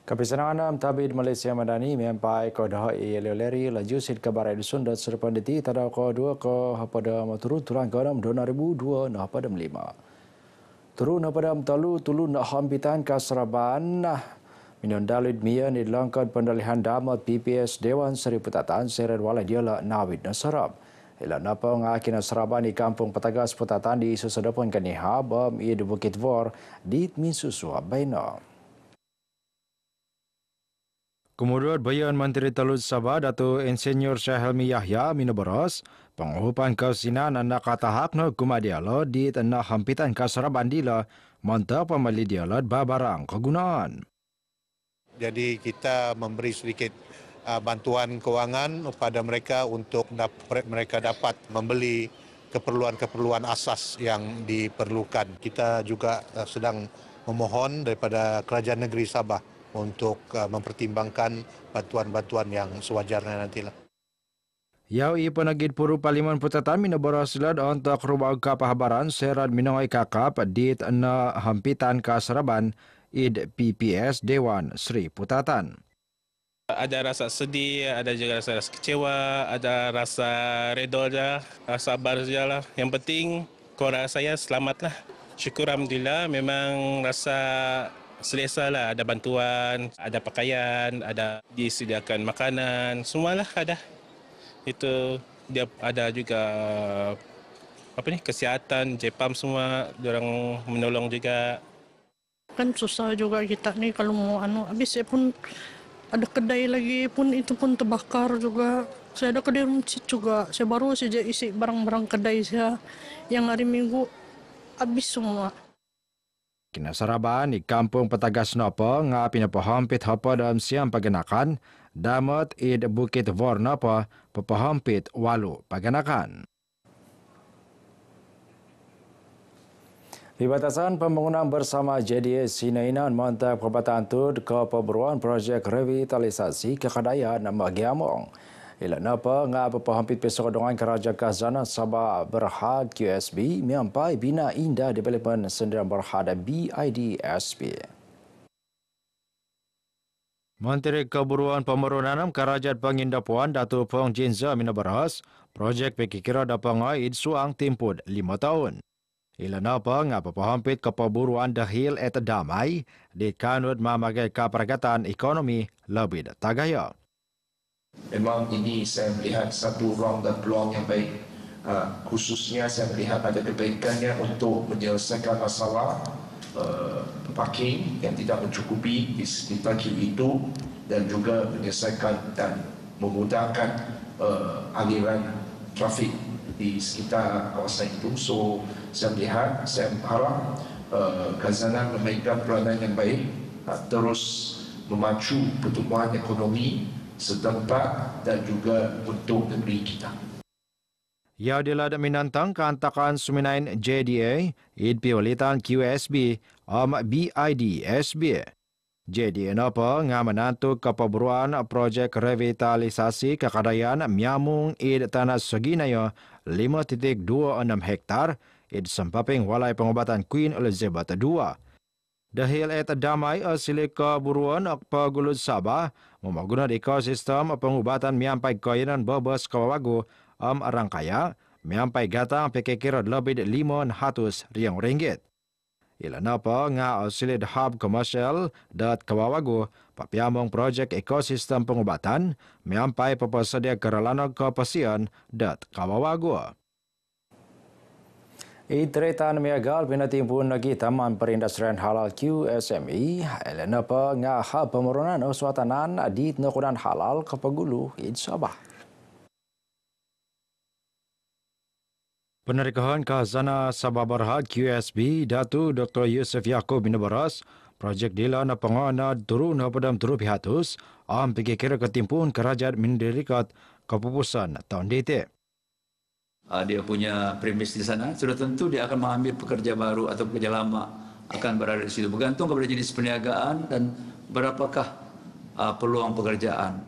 Kepisangan Tabid Malaysia Madani mempai ko dah leleri laju sid ke barai dusun dan serpanditi tada ko 2 ko pada maturu turang ke 2002 nah pada 5. Turun pada mtalu tulu nak hampitan ke Seraban minun dalid mia ni langkad pendalihan damat PPS Dewan Seri Putatan Sered Walai diala Nawid Nasarab. Ila napa ngakina Seraban di kampung Petagas Putatan di susadapun kaniha bam ia di Bukit Vor di Misusu Baina. Kemudian Bayan Menteri Teluk Sabah Datuk Insinyur Syahelmi Yahya minabaras penguhupan kausinan anak kata hakna kumadiala di tanah hampitan Kasaraban dila mantap pemali dialat babarang kegunaan. Jadi kita memberi sedikit bantuan kewangan kepada mereka untuk mereka dapat membeli keperluan-keperluan asas yang diperlukan. Kita juga sedang memohon daripada Kerajaan Negeri Sabah untuk mempertimbangkan bantuan-bantuan yang sewajarnya nantilah. Yau i penagid puru Parlimen Putatan minabaras lad untuk rubah kapahabaran serat minangay kakap di tanah hampitan Kasaraban id PPS Dewan Seri Putatan. Ada rasa sedih, ada juga rasa kecewa, ada rasa redha, sabar sajalah. Yang penting korang saya selamatlah. Syukur alhamdulillah, memang rasa selesa lah, ada bantuan, ada pakaian, ada disediakan makanan, semualah ada. Itu dia ada juga kesihatan, JPAM semua, diorang menolong juga. Kan susah juga kita nih kalau mau habis saya pun ada kedai lagi pun itu pun terbakar juga. Saya ada kedai rumcit juga. Saya baru saja isi barang-barang kedai saya yang hari Minggu habis semua. Kina Saraban di kampung Petagas Napa ngapi napa hampit hapa dalam siang paganakan damat id Bukit Vor napa pepahampit walu paganakan. Di batasan pembangunan bersama JDS Sinainan mantap Perubatan Tud ke pemburuan projek revitalisasi kekadayaan bagi Among. Ila napa ngapa pehampit pesodongan Kerajaan Khazanah Sabah Berhad QSB mempai bina indah development sendirian Berhad BIDSB. Menteri Keburuan Pembangunan Kerajaan Pengindapuan Datuk Pong Jinza minabaras projek pekikira dapangai suang timpud 5 tahun. Ila napa ngapa pehampit ke pemburuan dahil et damai di kanut memakai keperagatan ekonomi lebih tagaya. Memang ini saya melihat satu ruang dan peluang yang baik. Khususnya saya melihat ada kebaikannya untuk menyelesaikan masalah parking yang tidak mencukupi di sekitar queue itu dan juga menyelesaikan dan memudahkan aliran trafik di sekitar kawasan itu. So saya melihat, saya harap Khazanah memainkan peranan yang baik, terus memacu pertumbuhan ekonomi setempat dan juga untuk negeri kita. Ya dilada minantang kantakan suminain JDA, id piwalitan QSB, BIDSB. JDA napa ngamanantu kepeburuan projek revitalisasi kekadayaan miamung id tanah seginaya 5.26 hektar id sempaping walai pengobatan Queen Elizabeth II. Dahil et damai asili keburuan pagulud Sabah membangun ekosistem pengubatan miampai kainan bebas kawawagu rangkaya miampai gatang pekekira lebih RM500. Ila napa nga asili hub komersial dat kawawagu papiamong projek ekosistem pengubatan miampai pepasedia keralana kepasian dat kawawagu. Itretan miagal pinatimpun lagi Taman Perindustrian Halal QSME elenapa nga hab pemerunan uswatanan di nakunan halal kapagulu id Sabah. Penerikaan Khazanah Sabah Berhad QSB Datu Dr. Yusuf Yaakob minabaras projek dila na pangana turun padam turu pihatus pikir ketimpun kerajaan mendirikat keputusan tahun dite. Dia punya premis di sana, sudah tentu dia akan mengambil pekerja baru atau pekerja lama akan berada di situ. Bergantung kepada jenis perniagaan dan berapakah peluang pekerjaan.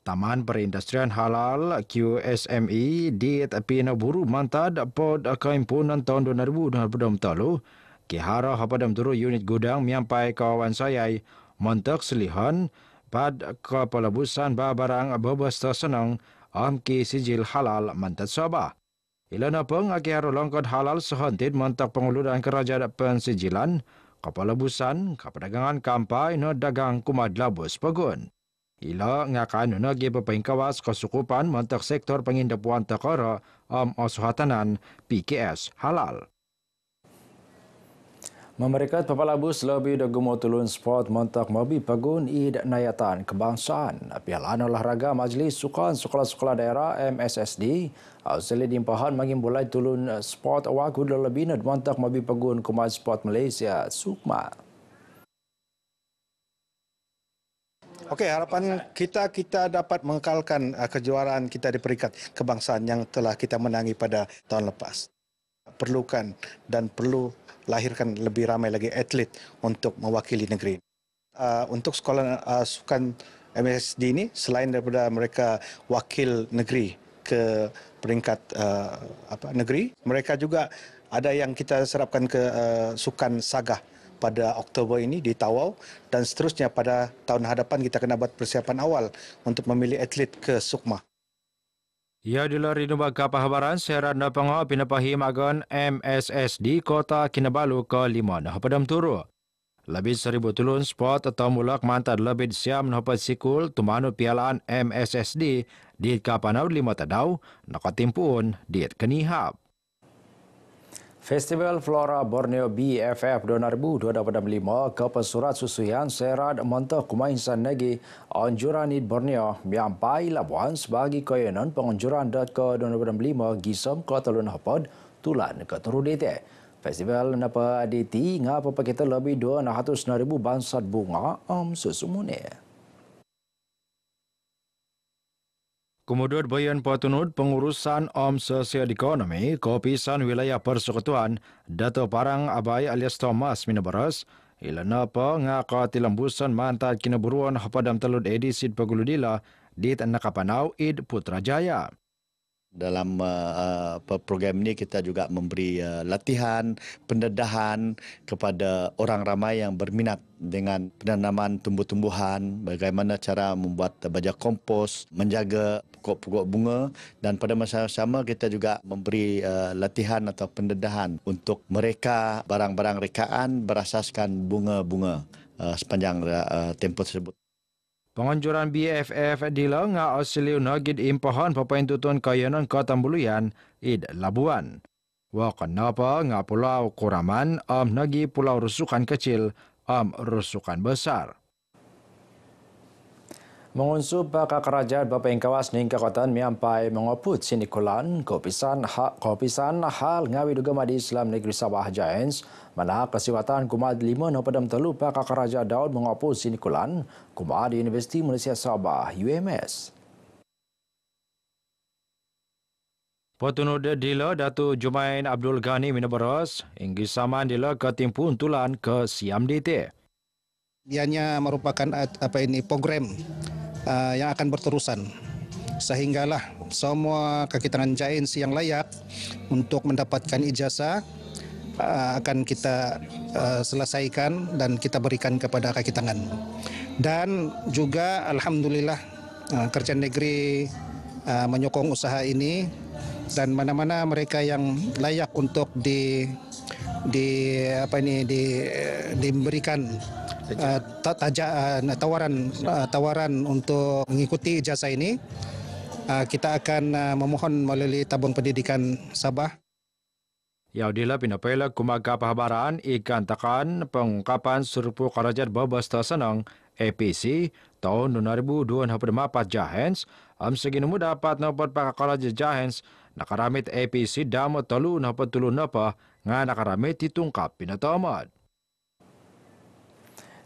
Taman Perindustrian Halal QSME di Pina Buru mantad pod keimpunan tahun 2020 kihara hapadam turu unit gudang miampai kawawan sayai montok selihan pad kepelabusan barang bebas tersenang ki sijil halal mantat Sabah. Ilana peng akhir longkot halal sehentit montok penguluran kerajaan pensijilan kepelabusan keperdagangan kampai no dagang kumad labus pegun. Ila ngakan nagi pepengkawas kesukupan montok sektor pengindapuan tekara osuhatanan PKS halal. Memberikan pepalabus lebih dagemo tulun sport montok mobi pegun id nayatan kebangsaan. Pialaan olahraga Majlis Sukan Sekolah-Sekolah Daerah MSSD Ausili dimpahan mengimbulai tulun sport wagu lebih nad montok mobi pegun Komad Sport Malaysia Sukma. Okey, harapan kita dapat mengekalkan kejuaraan kita di peringkat kebangsaan yang telah kita menangi pada tahun lepas. Perlukan dan perlu lahirkan lebih ramai lagi atlet untuk mewakili negeri. Untuk sekolah sukan MSD ini, selain daripada mereka wakil negeri ke peringkat negeri, mereka juga ada yang kita serapkan ke sukan Sagah pada Oktober ini di Tawau, dan seterusnya pada tahun hadapan kita kena buat persiapan awal untuk memilih atlet ke Sukma. Ia dilari nubag kapahabaran serat na panga pinapahi magan MSSD Kota Kinabalu ke-5 na hapadam turu. Lebih 1,000 tulun sport atau mulak mantad lebih siam na hapad sikul tumano pialaan MSSD di kapanaw 5 tadaw nakatimpuon di kanihap. Festival Flora Borneo BFF 2025 ke pesurat susuyan serat montok kumaisan negi anjuran Borneo miampai Labuan sebagai koyonan penganjuran ke 2025 gisam ke talun hapad tulan ke turudete. Festival napa aditi ngapa pakita lebih 200,000 bansat bunga sesumune. Kemudian bayan patunud pengurusan sosial ekonomi Kopisan Wilayah Persekutuan Dato' Parang Abai alias Thomas Minabaras ilana pa nga katilambusan mantad kinaburuan hapadam talud edisid paguludila dit nakapanaw id Putrajaya. Dalam program ini kita juga memberi latihan, pendedahan kepada orang ramai yang berminat dengan penanaman tumbuh-tumbuhan, bagaimana cara membuat baja kompos, menjaga pokok-pokok bunga, dan pada masa sama kita juga memberi latihan atau pendedahan untuk mereka barang-barang rekaan berasaskan bunga-bunga sepanjang tempoh tersebut. Penganjuran BFF dila nga asiliw nagid impahan papaintutun kayanan katambuluyan id Labuan. Wakan napa nga pulau Kuraman nagi pulau rusukan kecil rusukan besar. Mengunsub baka kerajaan Bapengkawas ning Kakotan miampai mengoput sinikulan kopisan hal ngawi duga madi Islam Negeri Sabah Giants mana kesiwatan kumad 5 no padam telu baka kerajaan Daud mengoput sinikulan kumad di Universiti Malaysia Sabah UMS. Potunud dila Datu Jumain Abdul Ghani Minabaras inggi saman dila ketimpun tulan ke Siam DT. Ianya merupakan program yang akan berterusan sehinggalah semua kekitangan Giants yang layak untuk mendapatkan ijazah akan kita selesaikan dan kita berikan kepada kaki tangan. Dan juga alhamdulillah kerajaan negeri menyokong usaha ini, dan mana-mana mereka yang layak untuk diberikan tawaran untuk mengikuti ijazah ini, kita akan memohon melalui tabung pendidikan Sabah. Yaudila pinapailag kumagkapahabaran ikan takan pengungkapan surpu kerajaan babas tasanang APC tahun 2024 Giants seginemu dapat napat pakakarajaan Giants nakaramit APC damot talu napat tulun napa nga nakaramit titungkap pinatamad.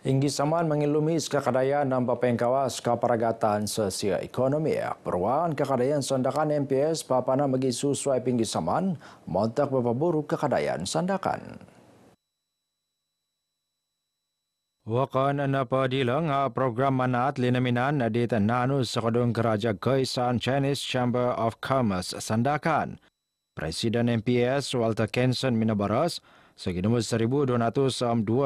Inggi saman mengilumis kekadayaan dan Bapengkawas keparagatan sosial ekonomi. Peruan kekadayaan sandakan MPS papana bagi sesuai pinggi saman montak berburu kekadayaan sandakan. Wakan napadilang program manat linaminan di tananu sa kadung Keraja Gaisan Chinese Chamber of Commerce sandakan. Presiden MPS Walter Kenson Minabaras seginumos 1,202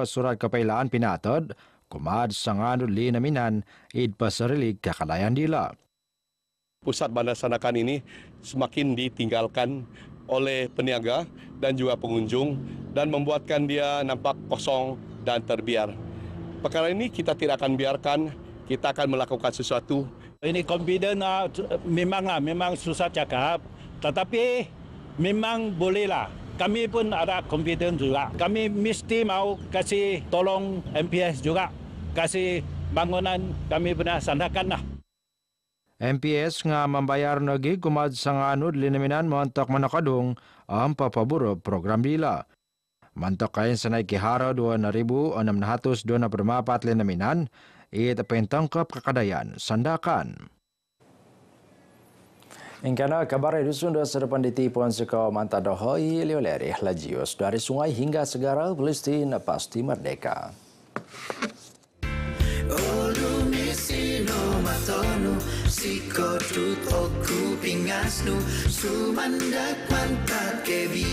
surat kepailaan pinatod Kumad Sanganud Linaminan id pasarilig kakalayan dila. Pusat Bandar Sandakan ini semakin ditinggalkan oleh peniaga dan juga pengunjung dan membuatkan dia nampak kosong dan terbiar. Perkara ini kita tidak akan biarkan, kita akan melakukan sesuatu. Ini confident memang susah cakap, tetapi memang bolehlah. Kami pun ada confident juga. Kami mesti mau kasih tolong MPS juga, kasih bangunan kami benar Sandakan lah. MPS nga membayar nagi Kumad Sanganud Linaminan montok manakadung ang papaburo program dila. Mantok kain sanay kihara 2,624 Linaminan, it pentangkap kakadayan Sandakan. Ingkana kabar Dusun sedepan ditipuan suka mantadohoi lioleri lajius dari sungai hingga segara Palestina pasti merdeka. Sikotut oku pingasnu sumandak mantat kebi